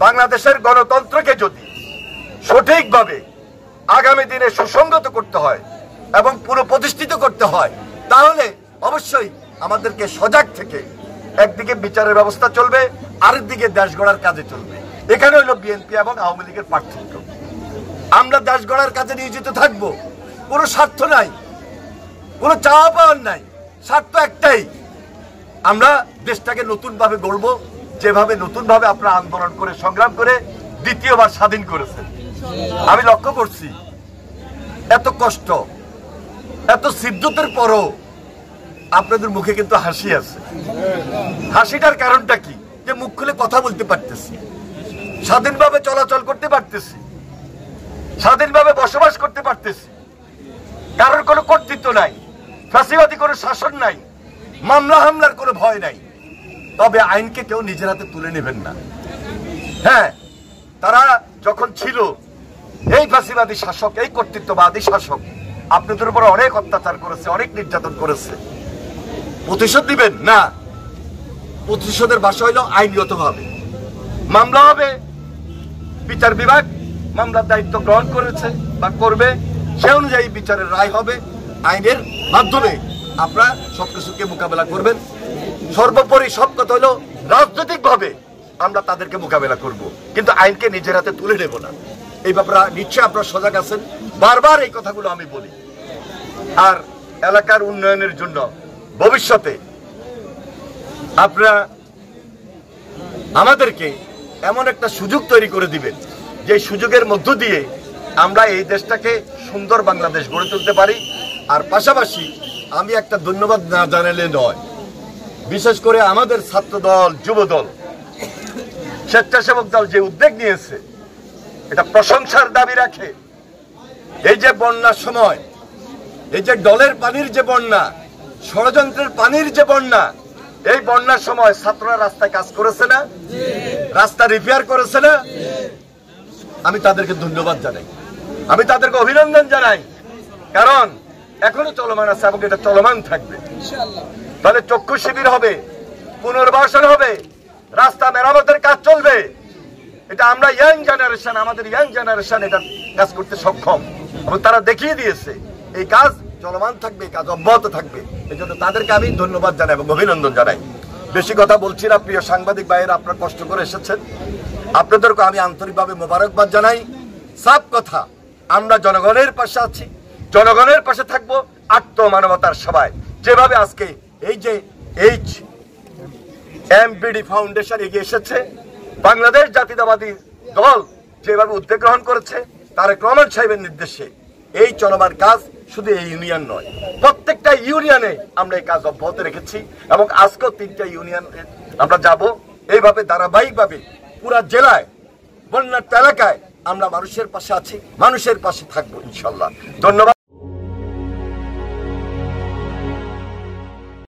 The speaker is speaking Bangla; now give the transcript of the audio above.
বাংলাদেশের গণতন্ত্রকে যদি সঠিকভাবে আগামী দিনে সুসংগত করতে হয় এবং পুনঃপ্রতিষ্ঠিত করতে হয়, তাহলে অবশ্যই আমাদেরকে সজাগ থেকে একদিকে বিচারের ব্যবস্থা চলবে, আরেকদিকে দেশ গড়ার কাজে চলবে। এখানে হলো বিএনপি এবং আওয়ামী লীগের পার্থক্য। আমরা দেশ গড়ার কাজে নিয়োজিত থাকবো, কোনো স্বার্থ নাই, কোনো চাওয়া পাওয়ার নাই, স্বার্থ একটাই, আমরা দেশটাকে নতুন ভাবে গড়বো, যেভাবে নতুন ভাবে আপনারা আন্দোলন করে সংগ্রাম করে দ্বিতীয়বার স্বাধীন করেছেন। আমি লক্ষ্য করছি এত কষ্ট, এত সিদ্ধতের পরও আপনাদের মুখে কিন্তু হাসি আছে। হাসিটার কারণটা কি? যে মুখ খুলে কথা বলতে পারতেছি, স্বাধীনভাবে চলাচল করতে পারতেছি, স্বাধীনভাবে বসবাস করতে পারতেছি, কারোর কোনো কর্তৃত্ব নাই, ফাঁসিবাদী কোনো শাসন নাই, মামলা হামলার কোনো ভয় নাই। তবে আইনকে কেউ নিজের হাতে তুলে নেবেন না। হ্যাঁ, তারা যখন ছিল এই ফাঁসিবাদী শাসক, এই কর্তৃত্ববাদী শাসক আপনাদের উপর অনেক অত্যাচার করেছে, অনেক নির্যাতন করেছে। প্রতিশোধ দিবেন না, প্রতিশোধের ভাষা হইল আইনগত ভাবে মামলা হবে। বিচার বিভাগ মামলার দায়িত্ব গ্রহণ করেছে বা করবে, সে অনুযায়ী বিচারের রায় হবে। আইনের মাধ্যমে আপনারা সবকিছুকে মোকাবেলা করবেন। সর্বোপরি সব কথা হলো রাজনৈতিক ভাবে আমরা তাদেরকে মোকাবেলা করব, কিন্তু আইনকে নিজের হাতে তুলে নেব না। এই ব্যাপারে নিশ্চয়ই আপনারা সজাগ আছেন। বারবার এই কথাগুলো আমি বলি। আর এলাকার উন্নয়নের জন্য ভবিষ্যতে আপনারা আমাদেরকে এমন একটা সুযোগ তৈরি করে দিবেন, যে সুযোগের মধ্য দিয়ে আমরা এই দেশটাকে সুন্দর বাংলাদেশ গড়ে তুলতে পারি। আর পাশাপাশি আমি একটা ধন্যবাদ না জানালে নয়, বিশেষ করে আমাদের ছাত্র দল, যুব দল, স্বেচ্ছাসেবক দল যে উদ্যোগ নিয়েছে, এটা প্রশংসার দাবি রাখে। এই যে বন্যার সময়, এই যে ডলের পানির যে বন্যা, ষড়যন্ত্রের পানির যে বন্যা, এই বন্যার সময় ছাত্ররা রাস্তায় কাজ করেছে না, রাস্তা রিপেয়ার করেছে না। আমি তাদেরকে ধন্যবাদ জানাই, আমি তাদেরকে অভিনন্দন জানাই, কারণ এখনো চলমান আছে এবং এটা চলমান থাকবে। তাহলে চক্ষু শিবির হবে, পুনর্বাসন হবে, রাস্তা মেরামতের কাজ চলবে। এটা আমরা ইয়াং জেনারেশন, আমাদের ইয়াং জেনারেশন এটা কাজ করতে সক্ষম এবং তারা দেখিয়ে দিয়েছে। এই কাজ চলমান থাকবে, এই কাজ অব্যাহত থাকবে। এই জন্য তাদেরকে আমি ধন্যবাদ জানাই এবং অভিনন্দন জানাই। বেশি কথা বলছি না, প্রিয় সাংবাদিক ভাইয়েরা, আপনারা কষ্ট করে এসেছেন, আপনাদেরকে আমি আন্তরিকভাবে মোবারকবাদ জানাই। সাফ কথা, আমরা জনগণের পাশে আছি, জনগণের পাশে থাকবো, আত্মমানবতার সবাই। যেভাবে আজকে এই যে HMBD ফাউন্ডেশন এগিয়ে এসেছে, বাংলাদেশ জাতীয়তাবাদী দল যেভাবে উদ্যোগ গ্রহণ করেছে, তারেক রহমান সাহেবের নির্দেশে এই চলমান কাজ শুধু এই ইউনিয়ন নয়, প্রত্যেকটা ইউনিয়নে আমরা এই কাজ অব্যাহত রেখেছি এবং আজকেও 3টা ইউনিয়ন আমরা যাব। এইভাবে ধারাবাহিকভাবে পুরা জেলায়, বন্যার্ত এলাকায় আমরা মানুষের পাশে আছি, মানুষের পাশে থাকবো ইনশাল্লাহ। ধন্যবাদ।